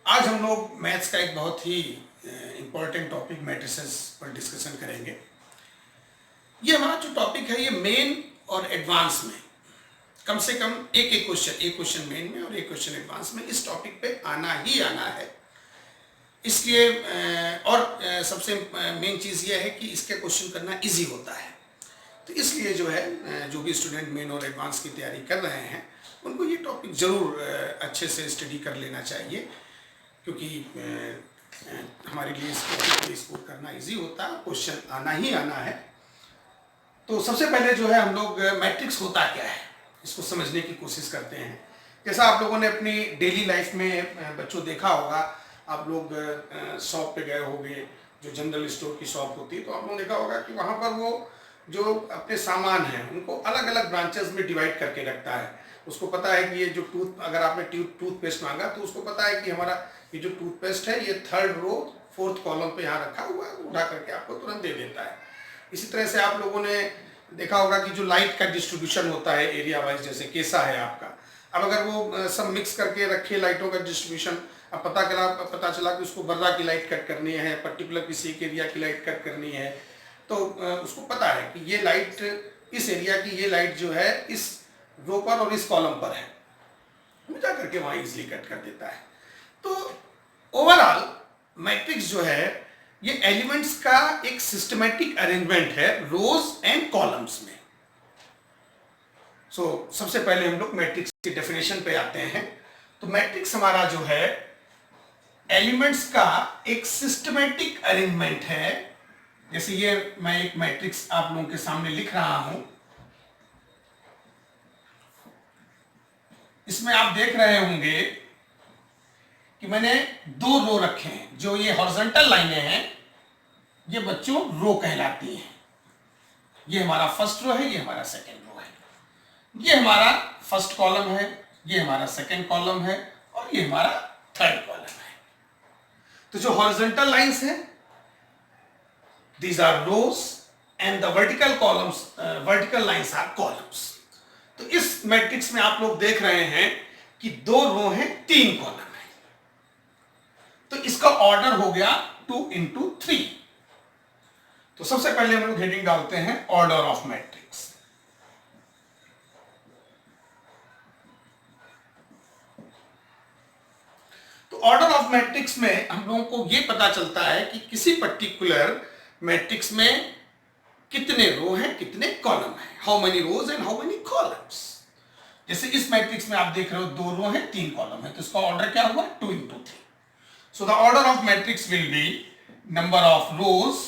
आज हम लोग मैथ्स का एक बहुत ही इम्पोर्टेंट टॉपिक मैट्रिसेस पर डिस्कशन करेंगे। ये हमारा जो टॉपिक है ये मेन और एडवांस में कम से कम एक क्वेश्चन मेन में और एक क्वेश्चन एडवांस में इस टॉपिक पे आना ही आना है। इसलिए सबसे मेन चीज़ ये है कि इसके क्वेश्चन करना इजी होता है। तो इसलिए जो है जो भी स्टूडेंट मेन और एडवांस की तैयारी कर रहे हैं उनको ये टॉपिक ज़रूर अच्छे से स्टडी कर लेना चाहिए, क्योंकि हमारे लिए इसको स्कोर करना इजी होता है, क्वेश्चन आना ही आना है। तो सबसे पहले जो है हम लोग मैट्रिक्स होता क्या है इसको समझने की कोशिश करते हैं। जैसा आप लोगों ने अपनी डेली लाइफ में बच्चों देखा होगा, आप लोग शॉप पे गए होंगे, जो जनरल स्टोर की शॉप होती है, तो आप लोगों ने देखा होगा कि वहाँ पर वो जो अपने सामान हैं उनको अलग अलग ब्रांचेस में डिवाइड करके रखता है। उसको पता है कि ये जो अगर आपने टूथपेस्ट मांगा तो उसको पता है कि हमारा ये जो टूथपेस्ट है ये 3rd रो 4th कॉलम पे यहाँ रखा हुआ है, उठा करके आपको तुरंत दे देता है। इसी तरह से आप लोगों ने देखा होगा कि जो लाइट का डिस्ट्रीब्यूशन होता है एरिया वाइज, जैसे कैसा है आपका, अब अगर वो सब मिक्स करके रखे लाइटों का डिस्ट्रीब्यूशन, अब पता चला कि उसको बर्रा की लाइट कट करनी है, पर्टिकुलर किसी एक एरिया की लाइट कट करनी है, तो उसको पता है कि ये लाइट इस एरिया की ये लाइट जो है इस रो पर और इस कॉलम पर है, वो जा करके वहाँ इजिली कट कर देता है। तो ओवरऑल मैट्रिक्स जो है ये एलिमेंट्स का एक सिस्टमैटिक अरेंजमेंट है रोज एंड कॉलम्स में। सबसे पहले हम लोग मैट्रिक्स की डेफिनेशन पे आते हैं। तो मैट्रिक्स हमारा जो है एलिमेंट्स का एक सिस्टमैटिक अरेंजमेंट है। जैसे ये मैं एक मैट्रिक्स आप लोगों के सामने लिख रहा हूं, इसमें आप देख रहे होंगे कि मैंने 2 रो रखे हैं। जो ये हॉरिजॉन्टल लाइनें हैं ये बच्चों रो कहलाती हैं। ये हमारा फर्स्ट रो है, ये हमारा सेकंड रो है, ये हमारा फर्स्ट कॉलम है, ये हमारा सेकंड कॉलम है और ये हमारा 3rd कॉलम है। तो जो हॉरिजॉन्टल लाइंस हैं these are rows and the vertical lines are columns। तो इस मैट्रिक्स में आप लोग देख रहे हैं कि 2 रो हैं, 3 कॉलम है। तो इसका ऑर्डर हो गया 2 into 3। तो सबसे पहले हम लोग हेडिंग डालते हैं ऑर्डर ऑफ मैट्रिक्स। तो ऑर्डर ऑफ मैट्रिक्स में हम लोगों को यह पता चलता है कि किसी पर्टिकुलर मैट्रिक्स में कितने रो हैं, कितने कॉलम हैं, how many rows and how many columns. जैसे इस मैट्रिक्स में आप देख रहे हो 2 रो हैं, 3 कॉलम है, तो इसका ऑर्डर क्या हुआ 2 into 3। So the order of matrix will B number of rose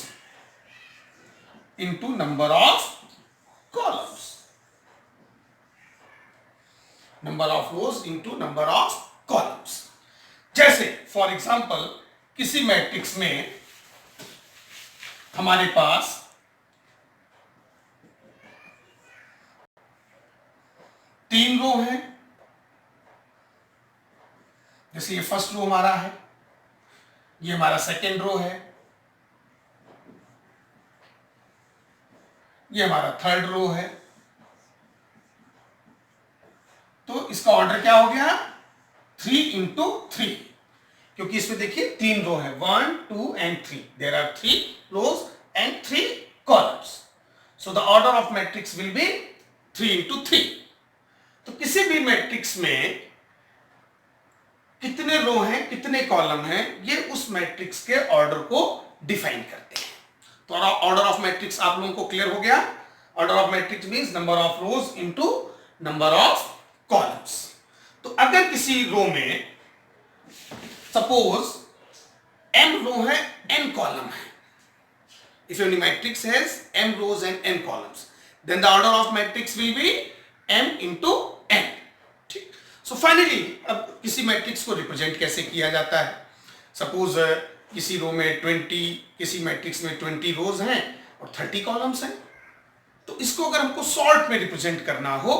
into number of columns, number of rows into number of columns। जैसे फॉर एग्जांपल किसी मैट्रिक्स में हमारे पास 3 रो है। जैसे ये फर्स्ट रो हमारा है, ये हमारा सेकेंड रो है, ये हमारा 3rd रो है। तो इसका ऑर्डर क्या हो गया 3 into 3, क्योंकि इसमें देखिए 3 रो है, 1 2 and 3। There are 3 rows and 3 columns। So the order of matrix will be 3 into 3। तो किसी भी मैट्रिक्स में कितने रो हैं, कितने कॉलम हैं, ये उस मैट्रिक्स के ऑर्डर को डिफाइन करते हैं। तो ऑर्डर ऑफ मैट्रिक्स आप लोगों को क्लियर हो गया। Order of matrix means number of rose into number of columns. तो अगर किसी रो में सपोज m रो है, n कॉलम है, if any matrix has m rows and n columns, then the order of matrix will be m into n। ठीक। So finally अब किसी matrix को रिप्रेजेंट कैसे किया जाता है। सपोज किसी रो में 20, किसी मैट्रिक्स में 20 रोज हैं और 30 कॉलम्स हैं। तो इसको अगर हमको शॉर्ट में रिप्रेजेंट करना हो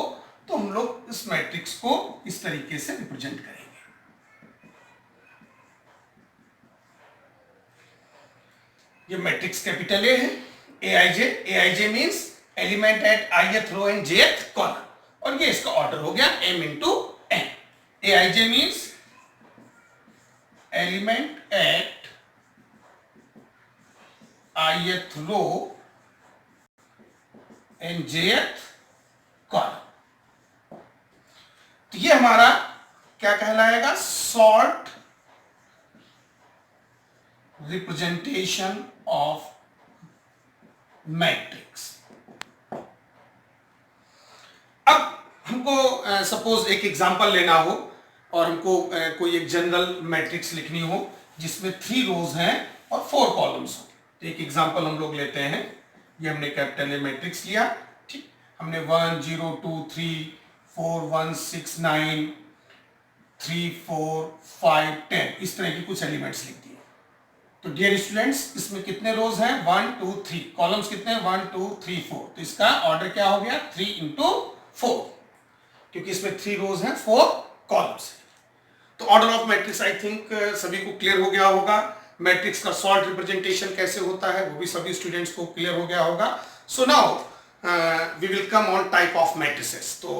तो हम लोग इस मैट्रिक्स को इस तरीके से रिप्रेजेंट करेंगे। ये मैट्रिक्स कैपिटल ए है, a i j means element at ith row and jth column, और ये इसका ऑर्डर हो गया m into n। A i j means element at ith row and jth column. तो ये हमारा क्या कहलाएगा, सॉर्ट रिप्रेजेंटेशन ऑफ मैट्रिक्स। अब हमको सपोज एक एग्जांपल लेना हो और हमको कोई एक जनरल मैट्रिक्स लिखनी हो जिसमें 3 रोज हैं और 4 कॉलम्स हो। तो एक एग्जांपल हम लोग लेते हैं, ये हमने कैपिटल ए मैट्रिक्स लिया, ठीक, हमने 1 0 2 3 4 1 6 9 3 4 5 10 इस तरह की कुछ एलिमेंट्स लिख दिए। तो डियर स्टूडेंट्स, इसमें कितने रोज हैं, 1 2 3, कॉलम्स कितने हैं, 1 2 3 4। तो इसका ऑर्डर क्या हो गया, 3 into 4, क्योंकि इसमें 3 रोज हैं 4 कॉलम्स हैं। तो order of matrix I think सभी को क्लियर हो गया होगा। मैट्रिक्स का सॉर्ट रिप्रेजेंटेशन कैसे होता है वो भी सभी स्टूडेंट्स को क्लियर हो गया होगा। So now we will come on type of matrices. तो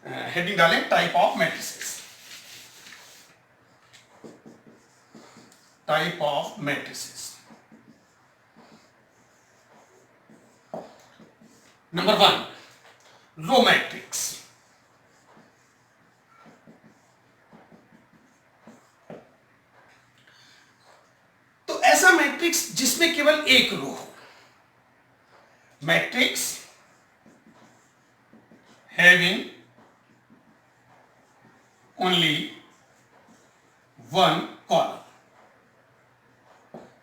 हेडिंग डालें, type of matrices. Type of matrices. Number 1, row matrix. तो ऐसा मैट्रिक्स जिसमें केवल एक रो हो, मैट्रिक्स हैविंग ओनली 1 कॉलम।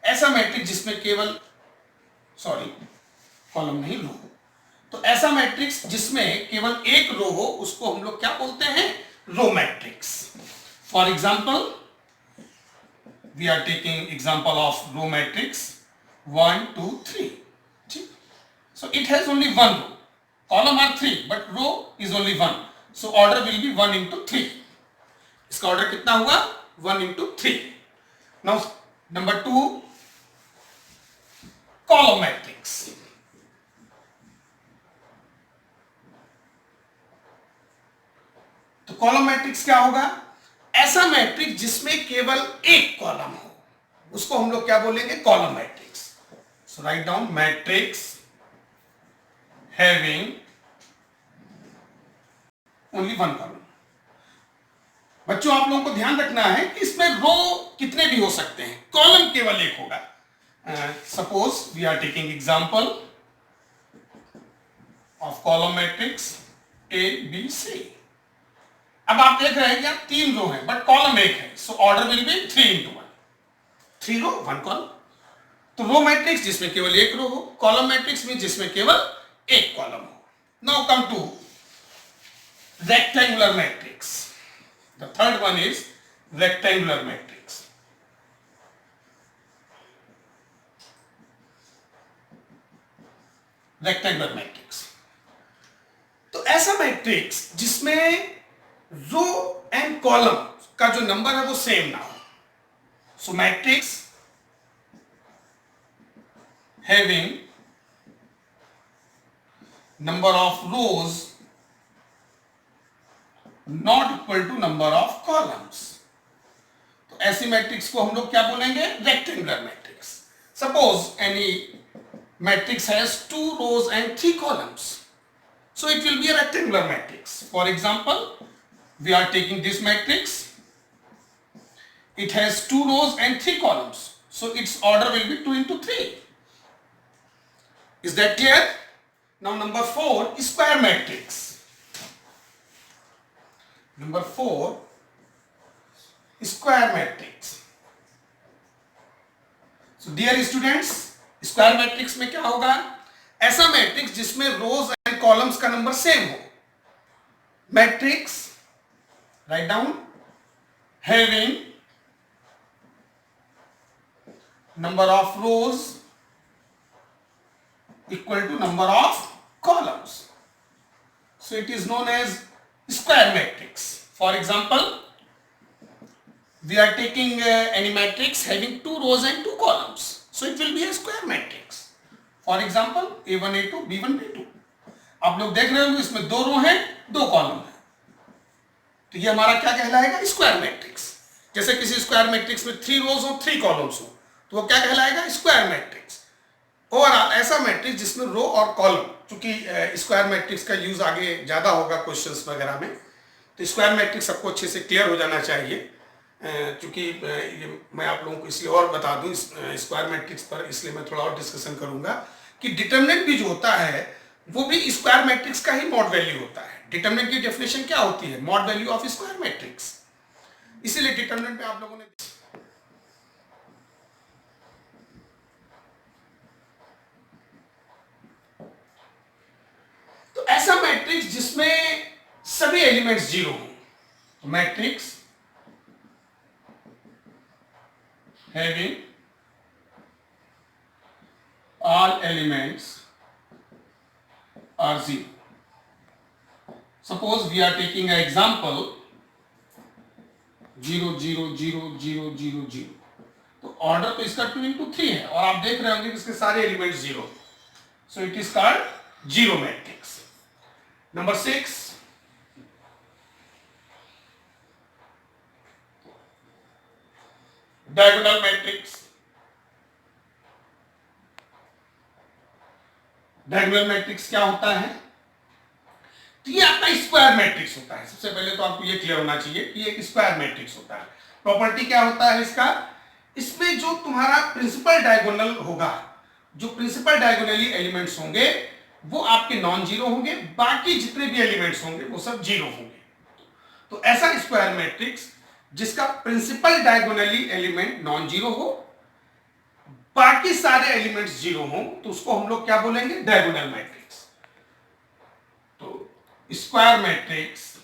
ऐसा मैट्रिक्स जिसमें केवल कॉलम नहीं, रो। तो ऐसा मैट्रिक्स जिसमें केवल एक रो हो उसको हम लोग क्या बोलते हैं, row matrix. For example we are taking example of row matrix 1 2 3, ठीक। So it has only 1 row, column are 3 but row is only 1, so order will be 1 into 3। इसका ऑर्डर कितना हुआ, 1 into 3। Now number 2, column matrix. तो column matrix क्या होगा, ऐसा matrix जिसमें केवल एक कॉलम हो उसको हम लोग क्या बोलेंगे, column matrix. So write down, matrix having only 1 column. बच्चों आप लोगों को ध्यान रखना है कि इसमें रो कितने भी हो सकते हैं, कॉलम केवल एक होगा। Suppose we are taking example of column matrix A B C। अब आप देख रहे हैं कि 3 रो हैं बट कॉलम एक है, so order will be 3 into 1, 3 row 1 column. तो रो मैट्रिक्स जिसमें केवल एक रो हो, कॉलम मैट्रिक्स में जिसमें केवल एक कॉलम हो। Now come two rectangular matrix. The third one is rectangular matrix. Rectangular matrix, तो ऐसा मैट्रिक्स जिसमें रो एंड कॉलम का जो नंबर है वो सेम ना हो। So matrix having number of rows not equal to number of columns. तो ऐसी मैट्रिक्स को हम लोग क्या बोलेंगे, rectangular matrix. Suppose any matrix has 2 rows and 3 columns, so it will be a rectangular matrix. For example, we are taking this matrix, it has 2 rows and 3 columns, so its order will be 2 into 3. Is that clear? Now number 4, square matrix. Number 4, square matrix. So dear students, square matrix में क्या होगा, ऐसा matrix जिसमें rows and columns का number same हो। Matrix write down having number of rows equal to number of columns, so it is known as square matrix. For example we are taking any matrix having 2 rows and 2 columns, so it will be a square matrix. For example, A1 A2 B1 B2। आप लोग देख रहे होंगे इसमें 2 रो हैं 2 column हैं, तो ये हमारा क्या कहलाएगा, स्क्वायर मैट्रिक्स। जैसे किसी स्क्वायर मैट्रिक्स में 3 रोज हो 3 कॉलम्स हो तो वो क्या कहलाएगा, स्क्वायर मैट्रिक्स। ओवरऑल ऐसा मैट्रिक्स जिसमें रो और कॉलम, चूंकि स्क्वायर मैट्रिक्स का यूज आगे ज्यादा होगा क्वेश्चंस वगैरह में, तो स्क्वायर मैट्रिक्स सबको अच्छे से क्लियर हो जाना चाहिए। चूंकि ये मैं आप लोगों को इसलिए और बता दूं स्क्वायर मैट्रिक्स पर, इसलिए मैं थोड़ा और डिस्कशन करूंगा कि डिटरमिनेंट भी जो होता है वो भी स्क्वायर मैट्रिक्स का ही मॉड वैल्यू होता है। डिटरमिनेंट की डेफिनेशन क्या होती है, mod value of square matrix. इसीलिए डिटरमिनेंट में आप लोगों ने, तो ऐसा मैट्रिक्स जिसमें सभी एलिमेंट्स जीरो हो, तो matrix having all elements are zero. Suppose we are taking an example 0 0 0 0 0 0, तो ऑर्डर तो इसका 2 into 3 है और आप देख रहे होंगे कि इसके सारे elements zero, so it is called zero matrix. Number 6, diagonal matrix. Diagonal matrix क्या होता है, तो ये आपका स्क्वायर मैट्रिक्स होता है। सबसे पहले तो आपको ये क्लियर होना चाहिए कि ये एक स्क्वायर मैट्रिक्स होता है। प्रॉपर्टी क्या होता है इसका, इसमें जो तुम्हारा प्रिंसिपल डायगोनल होगा, जो प्रिंसिपल डायगोनली एलिमेंट्स होंगे वो आपके नॉन जीरो होंगे, बाकी जितने भी एलिमेंट्स होंगे वो सब जीरो होंगे। तो ऐसा स्क्वायर मैट्रिक्स जिसका principal diagonally element non zero हो, बाकी सारे एलिमेंट्स जीरो हो, तो उसको हम लोग क्या बोलेंगे, डायगोनल मैट्रिक्स। तो square matrix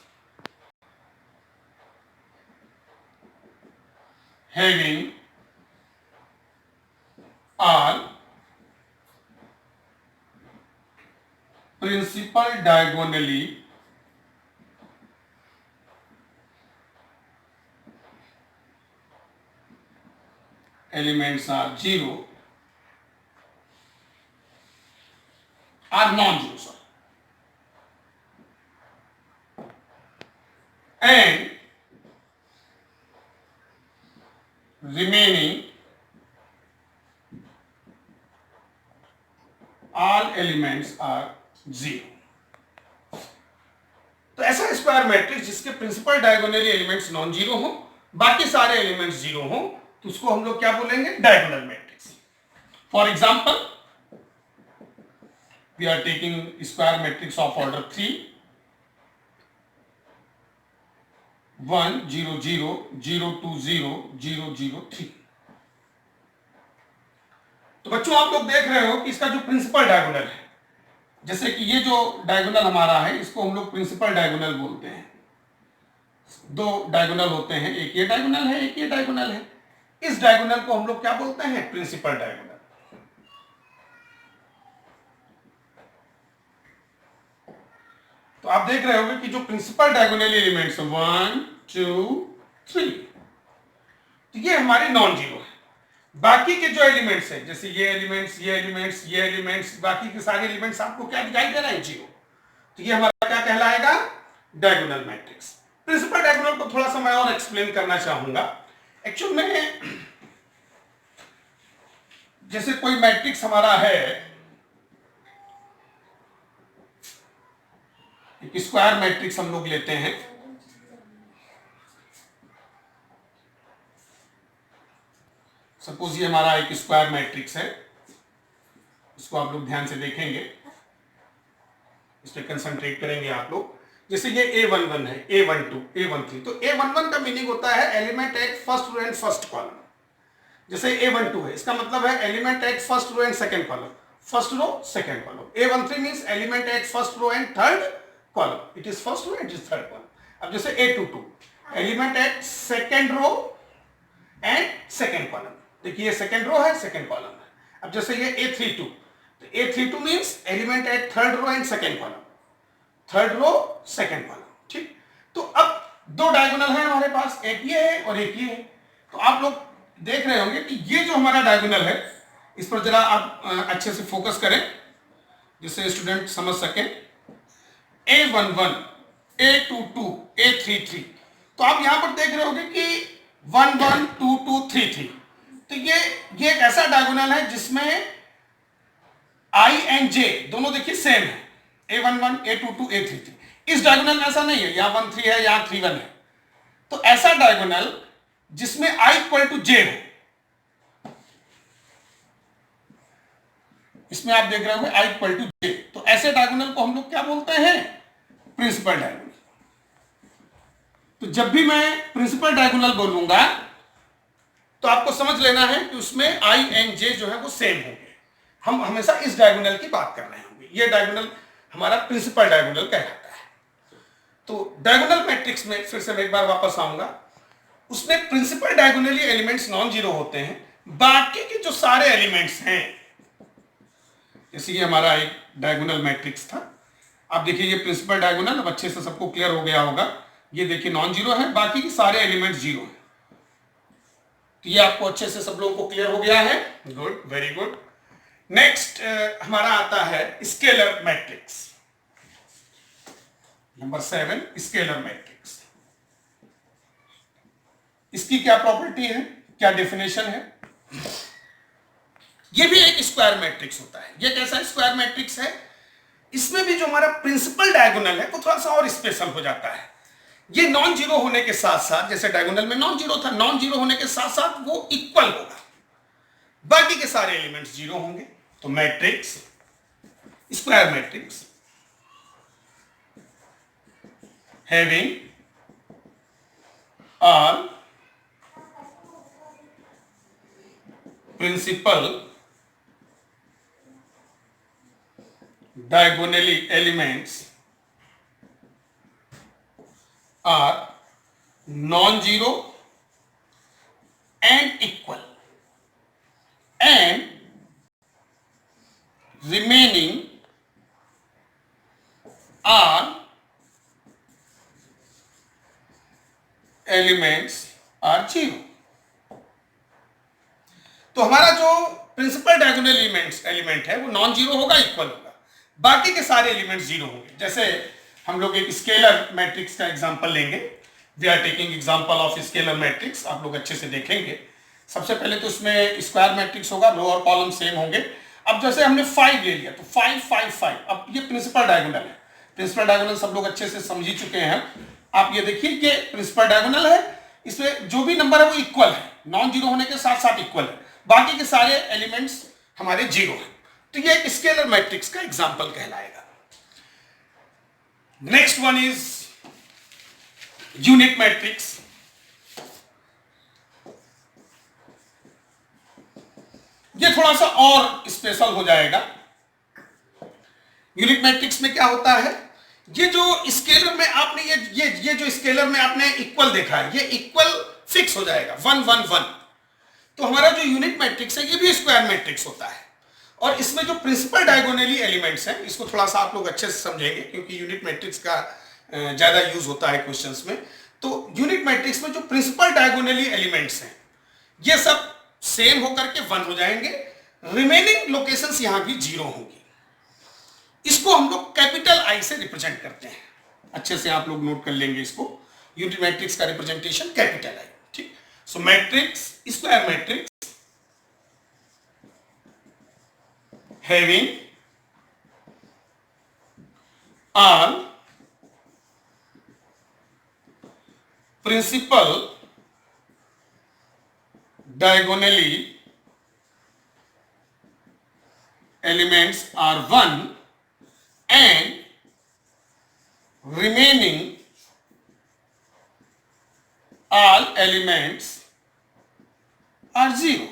having all principal diagonally elements are zero, are non-zero, sorry, and remaining all elements are zero। तो ऐसा स्क्वायर मैट्रिक्स जिसके principal diagonally elements non zero हो, बाकी सारे एलिमेंट्स जीरो हो, तो उसको हम लोग क्या बोलेंगे, diagonal matrix. For example we are taking square matrix of order 3 1 0 0 0 2 0 0 0 3। तो बच्चों आप लोग देख रहे हो कि इसका जो प्रिंसिपल डायगोनल है, जैसे कि ये जो डायगोनल हमारा है इसको हम लोग प्रिंसिपल डायगोनल बोलते हैं। दो डायगोनल होते हैं, एक ये डायगोनल है, एक ये डायगोनल है। इस डायगोनल को हम लोग क्या बोलते हैं, प्रिंसिपल डायगोनल। तो आप देख रहे होंगे कि जो प्रिंसिपल डायगोनल एलिमेंट्स 1 2 3, तो ये हमारे नॉन जीरो है। बाकी के जो एलिमेंट्स है, जैसे ये एलिमेंट्स, ये एलिमेंट्स, ये एलिमेंट्स, बाकी के सारे एलिमेंट्स आपको क्या दिखाई दे रहा है, जीरो। तो ये हमारा क्या कहलाएगा, डायगोनल मैट्रिक्स। प्रिंसिपल डायगोनल को थोड़ा सा मैं और एक्सप्लेन करना चाहूंगा। एक्चुअल में जैसे कोई मैट्रिक्स हमारा है, एक स्क्वायर मैट्रिक्स हम लोग लेते हैं, सपोज ये हमारा एक स्क्वायर मैट्रिक्स है, इसको आप लोग ध्यान से देखेंगे, इस पर कंसंट्रेट करेंगे आप लोग। जैसे ये A11 है, A12, A13, तो A11 का मीनिंग होता है element at first row and first column. जैसे A12 है, इसका मतलब है element at first row and second column, first row second column. A13 means element at first row and third column, it is first row and it is third column. अब जैसे A22 element at second row and second column, देखिए ये second row है, second column है। अब जैसे ये A32, तो A32 means element at third row and second column, third row second column, ठीक। तो अब दो डायगोनल है हमारे पास, एक ये है और एक ये है। तो आप लोग देख रहे होंगे कि ये जो हमारा डायगोनल है, इस पर जरा आप अच्छे से फोकस करें जिससे स्टूडेंट समझ सके। A11, A22, A33, तो आप यहां पर देख रहे होंगे कि 1 1 2 2 3 3। तो ये एक ऐसा डायगोनल है जिसमें आई एंड जे दोनों देखिए सेम है, A11 A22 A33। इस डायगोनल में ऐसा नहीं है, यहां 1 3 है यहां 3 1 है। तो ऐसा डायगोनल जिसमें I इक्वल टू जे हो, इसमें आप देख रहे हो I इक्वल टू जे, तो ऐसे डायगोनल को हम लोग क्या बोलते हैं, प्रिंसिपल डायगोनल। तो जब भी मैं प्रिंसिपल डायगोनल बोलूंगा तो आपको समझ लेना है कि उसमें I एंड J जो है वो सेम होंगे। हम हमेशा इस डायगोनल की बात कर रहे होंगे, ये डायगोनल हमारा प्रिंसिपल डायगोनल कहलाता है। तो डायगोनल मैट्रिक्स में फिर से मैं एक बार वापस आऊंगा, उसमें principal diagonally elements non zero होते हैं, बाकी के जो सारे एलिमेंट्स हैं, जैसे ये हमारा एक डायगोनल मैट्रिक्स था, आप देखिए ये प्रिंसिपल डायगोनल अब अच्छे से सबको क्लियर हो गया होगा। ये देखिए नॉन जीरो है, बाकी के सारे एलिमेंट्स जीरो हैं। तो ये आपको अच्छे से सब लोगों को क्लियर हो गया है, गुड, वेरी गुड। नेक्स्ट हमारा आता है scalar matrix, number 7 scalar matrix. इसकी क्या प्रॉपर्टी है, क्या डेफिनेशन है? ये भी एक स्क्वायर मैट्रिक्स होता है। ये कैसा स्क्वायर मैट्रिक्स है? इसमें भी जो हमारा प्रिंसिपल डायगोनल है वो थोड़ा सा और स्पेशल हो जाता है। ये नॉन जीरो होने के साथ साथ, जैसे डायगोनल में नॉन जीरो था, नॉन जीरो होने के साथ साथ वो इक्वल होगा, बाकी के सारे एलिमेंट्स जीरो होंगे। तो matrix, square matrix having all principal diagonally elements are non-zero and equal, and remaining are elements are zero। तो हमारा जो प्रिंसिपल डायगोनल एलिमेंट है वो नॉन जीरो होगा, इक्वल होगा, बाकी के सारे एलिमेंट्स जीरो होंगे। जैसे हम लोग एक स्केलर मैट्रिक्स का एग्जांपल लेंगे, we are taking example of scalar matrix, आप लोग अच्छे से देखेंगे। सबसे पहले तो उसमें स्क्वायर मैट्रिक्स होगा, रो और कॉलम सेम होंगे। अब जैसे हमने 5 ले लिया तो 5 5 5, अब ये प्रिंसिपल डायगोनल है। प्रिंसिपल डायगोनल सब लोग अच्छे से समझ ही चुके हैं। आप ये देखिए कि प्रिंसिपल डायगोनल है, इसमें जो भी नंबर है वो इक्वल है, नॉन जीरो होने के साथ साथ इक्वल है, बाकी के सारे एलिमेंट्स हमारे जीरो हैं। तो ये एक स्केलर मैट्रिक्स का एग्जांपल कहलाएगा। Next one is unit matrix. ये थोड़ा सा और स्पेशल हो जाएगा। यूनिट मैट्रिक्स में क्या होता है, ये जो स्केलर में आपने ये जो स्केलर में आपने इक्वल देखा है, ये इक्वल फिक्स हो जाएगा 1 1 1। तो हमारा जो यूनिट मैट्रिक्स है ये भी स्क्वायर मैट्रिक्स होता है, और इसमें जो प्रिंसिपल डायगोनली एलिमेंट्स हैं, इसको थोड़ा सा आप लोग अच्छे से समझेंगे क्योंकि यूनिट मैट्रिक्स का ज्यादा यूज होता है क्वेश्चंस में। तो यूनिट मैट्रिक्स में जो प्रिंसिपल डायगोनली एलिमेंट्स हैं ये सब सेम होकर के 1 हो जाएंगे, रिमेनिंग लोकेशंस यहां भी जीरो होंगी। इसको हम लोग कैपिटल आई से रिप्रेजेंट करते हैं, अच्छे से आप लोग नोट कर लेंगे इसको। यूनिट मैट्रिक्स का रिप्रेजेंटेशन कैपिटल आई, ठीक। So matrix, square matrix having all principal diagonally elements are 1 and remaining all elements are 0।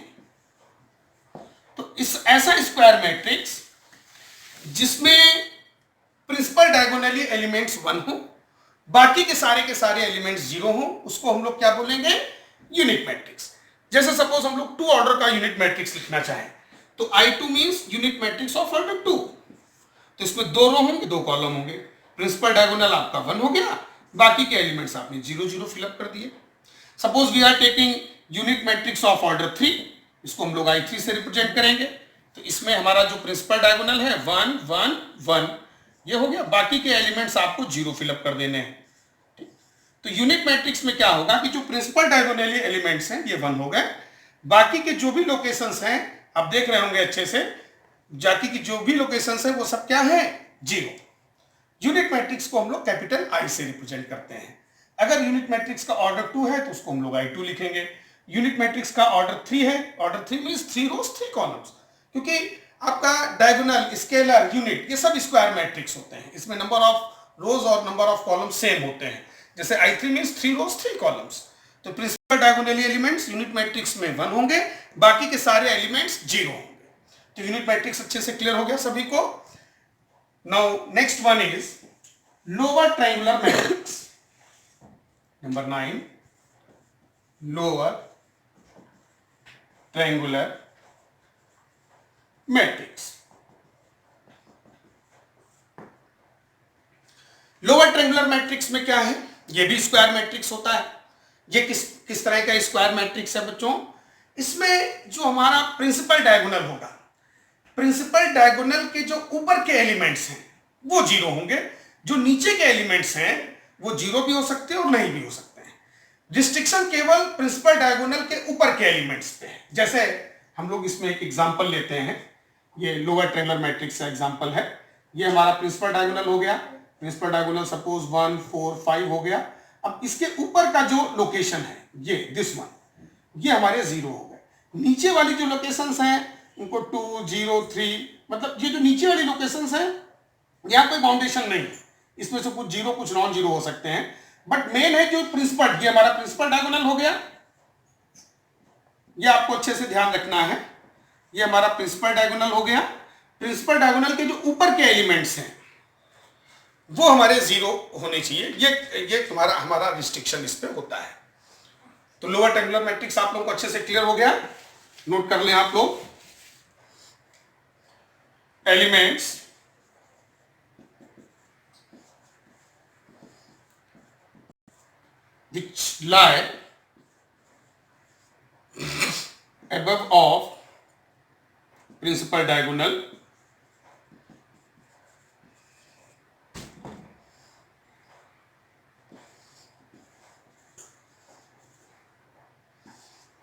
तो इस ऐसा स्क्वायर मैट्रिक्स जिसमें प्रिंसिपल डायगोनली एलिमेंट्स 1 हो, बाकी के सारे एलिमेंट्स 0 हो, उसको हम लोग क्या बोलेंगे, यूनिट मैट्रिक्स। जैसे सपोज हम लोग 2 ऑर्डर का यूनिट मैट्रिक्स लिखना चाहें तो I2 means unit matrix of order 2। तो इसमें 2 रो होंगे, 2 कॉलम होंगे, प्रिंसिपल डायगोनल आपका 1 हो गया, बाकी के एलिमेंट्स आपने 0 0 फिलअप कर दिए। Suppose we are taking unit matrix of order 3, इसको हम लोग I3 से रिप्रेजेंट करेंगे। तो इसमें हमारा जो प्रिंसिपल डायगोनल है 1 1 1 ये हो गया, बाकी के एलिमेंट्स आपको 0 फिलअप कर देने हैं, ठीक। तो यूनिट मैट्रिक्स में क्या होगा कि जो प्रिंसिपल डायगोनली एलिमेंट्स हैं ये 1 हो गए, बाकी के जो भी लोकेशंस हैं आप देख रहे होंगे अच्छे से, बाकी की जो भी लोकेशंस हैं वो सब क्या है, 0। यूनिट मैट्रिक्स को हम लोग कैपिटल आई से रिप्रेजेंट करते हैं। अगर यूनिट मैट्रिक्स का ऑर्डर 2 है तो उसको हम लोग I2 लिखेंगे। यूनिट मैट्रिक्स का ऑर्डर 3 है, ऑर्डर 3 मींस 3 रोज 3 कॉलम्स, क्योंकि आपका डायगोनल, स्केलर, यूनिट ये सब स्क्वायर मैट्रिक्स होते हैं, इसमें नंबर ऑफ रोज और नंबर ऑफ कॉलम्स सेम होते हैं। जैसे I3 मींस 3 रोज 3 कॉलम्स, तो principal diagonally elements unit matrix में 1 होंगे, बाकी के सारे एलिमेंट्स 0 होंगे। तो यूनिट मैट्रिक्स अच्छे से क्लियर हो गया सभी को। Now next one is lower triangular matrix. Number 9, lower triangular matrix. Lower triangular matrix में क्या है, ये भी स्क्वायर मैट्रिक्स होता है। ये किस तरह का स्क्वायर मैट्रिक्स है बच्चों, इसमें जो हमारा प्रिंसिपल डायगोनल होगा, प्रिंसिपल डायगोनल के जो ऊपर के एलिमेंट्स हैं वो 0 होंगे, जो नीचे के एलिमेंट्स हैं वो 0 भी हो सकते हैं और नहीं भी हो सकते हैं। रिस्ट्रिक्शन केवल प्रिंसिपल डायगोनल के ऊपर के एलिमेंट्स पे है। जैसे हम लोग इसमें एक एग्जांपल लेते हैं, ये लोअर ट्रायंगुलर मैट्रिक्स का एग्जांपल है। ये हमारा प्रिंसिपल डायगोनल हो गया, प्रिंसिपल डायगोनल सपोज 1 4 5 हो गया। अब इसके ऊपर का जो लोकेशन है ये दिस वन, ये हमारे 0 हो गए। नीचे वाली जो लोकेशंस हैं उनको 2 0 3, मतलब ये जो नीचे वाली लोकेशंस हैं यहाँ कोई बाउंडेशन नहीं है, इसमें से कुछ 0 कुछ नॉन 0 हो सकते हैं, बट मेन है जो प्रिंसिपल, ये हमारा प्रिंसिपल डायगोनल हो गया, ये आपको अच्छे से ध्यान रखना है। ये हमारा प्रिंसिपल डायगोनल हो गया। प्रिंसिपल डायगोनल के जो ऊपर के एलिमेंट्स हैं वो हमारे 0 होने चाहिए, ये हमारा रिस्ट्रिक्शन इस पे होता है। तो लोअर ट्रायंगुलर मैट्रिक्स आप लोगों को अच्छे से क्लियर हो गया, नोट कर लें आप लोग। Elements which lie above of principal diagonal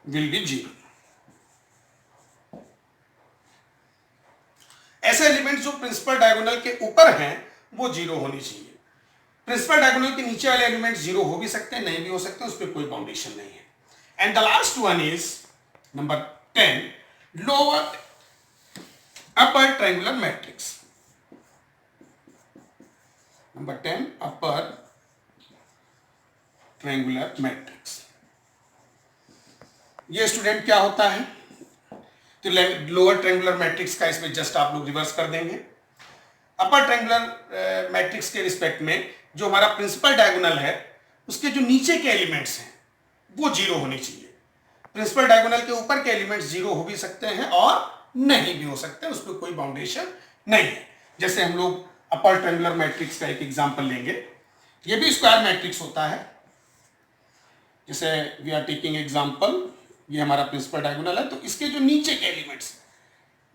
will be 0। ऐसे एलिमेंट्स जो प्रिंसिपल डायगोनल के ऊपर हैं वो 0 होनी चाहिए। प्रिंसिपल डायगोनल के नीचे वाले एलिमेंट्स 0 हो भी सकते हैं, नहीं भी हो सकते, उस पर कोई बाउंडेशन नहीं है। And the last one is number 10, lower upper triangular matrix. Number 10, upper triangular matrix. ये स्टूडेंट क्या होता है, तो लोअर ट्रायंगुलर मैट्रिक्स का इसमें जस्ट आप लोग रिवर्स कर देंगे। अपर ट्रायंगुलर मैट्रिक्स के रिस्पेक्ट में जो हमारा प्रिंसिपल डायगोनल है उसके जो नीचे के एलिमेंट्स हैं वो 0 होने चाहिए। प्रिंसिपल डायगोनल के ऊपर के एलिमेंट्स 0 हो भी सकते हैं और नहीं भी हो सकते हैं, उस पर कोई बाउंडेशन नहीं है। जैसे हम लोग अपर ट्रायंगुलर मैट्रिक्स का एक एग्जांपल लेंगे, ये भी स्क्वायर मैट्रिक्स होता है। जैसे वी आर टेकिंग एग्जांपल, ये हमारा प्रिंसिपल डायगोनल है, तो इसके जो नीचे के एलिमेंट्स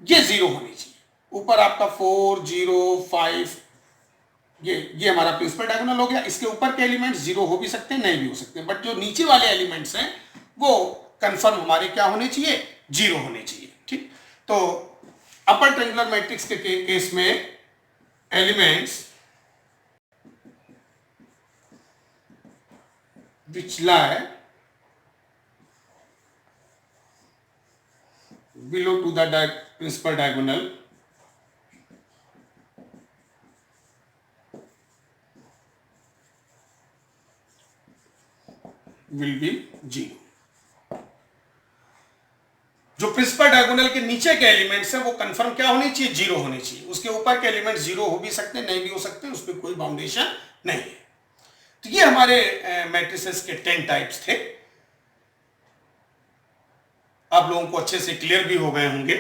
ये 0 होने चाहिए। ऊपर आपका 4 0 5, ये हमारा प्रिंसिपल डायगोनल हो गया। इसके ऊपर के एलिमेंट्स 0 हो भी सकते हैं, नहीं भी हो सकते, बट जो नीचे वाले एलिमेंट्स हैं वो कंफर्म हमारे क्या होने चाहिए, 0 होने चाहिए। ठीक, तो अपर ट्रायंगुलर मैट्रिक्स के केस में elements which lie below to the principal diagonal will be 0। जो प्रिंसिपल डायगोनल के नीचे के एलिमेंट्स हैं वो कंफर्म क्या होने चाहिए, 0 होने चाहिए। उसके ऊपर के एलिमेंट 0 हो भी सकते हैं, नहीं भी हो सकते, उस पर कोई बाउंडेशन नहीं है। तो ये हमारे मैट्रिसेस के 10 टाइप्स थे। आप लोगों को अच्छे से क्लियर भी हो गए होंगे।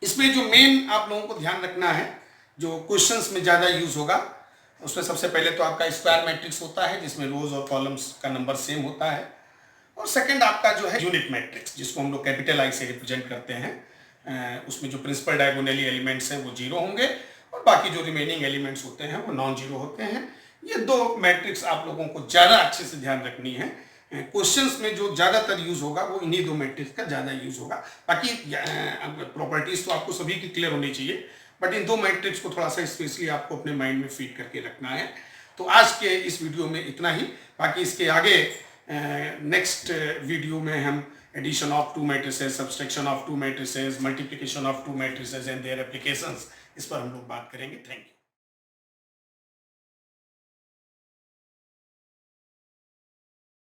इसमें जो मेन आप लोगों को ध्यान रखना है, जो क्वेश्चंस में ज़्यादा यूज होगा, उसमें सबसे पहले तो आपका स्क्वायर मैट्रिक्स होता है जिसमें रोज और कॉलम्स का नंबर सेम होता है, और सेकंड आपका जो है यूनिट मैट्रिक्स जिसको हम लोग कैपिटल आई से रिप्रेजेंट करते हैं। उसमें जो प्रिंसिपल डायगोनली एलिमेंट्स हैं वो 0 होंगे और बाकी जो रिमेनिंग एलिमेंट्स होते हैं वो नॉन 0 होते हैं। ये दो मैट्रिक्स आप लोगों को ज़्यादा अच्छे से ध्यान रखनी है। क्वेश्चंस में जो ज़्यादातर यूज़ होगा वो इन्हीं दो मैट्रिक्स का ज़्यादा यूज़ होगा। बाकी प्रॉपर्टीज़ तो आपको सभी की क्लियर होनी चाहिए, बट इन दो मैट्रिक्स को थोड़ा सा स्पेशली आपको अपने माइंड में फीड करके रखना है। तो आज के इस वीडियो में इतना ही। बाकी इसके आगे नेक्स्ट वीडियो में हम addition of two matrices, subtraction of two matrices, multiplication of two matrices and their applications, इस पर हम लोग बात करेंगे। Thank you.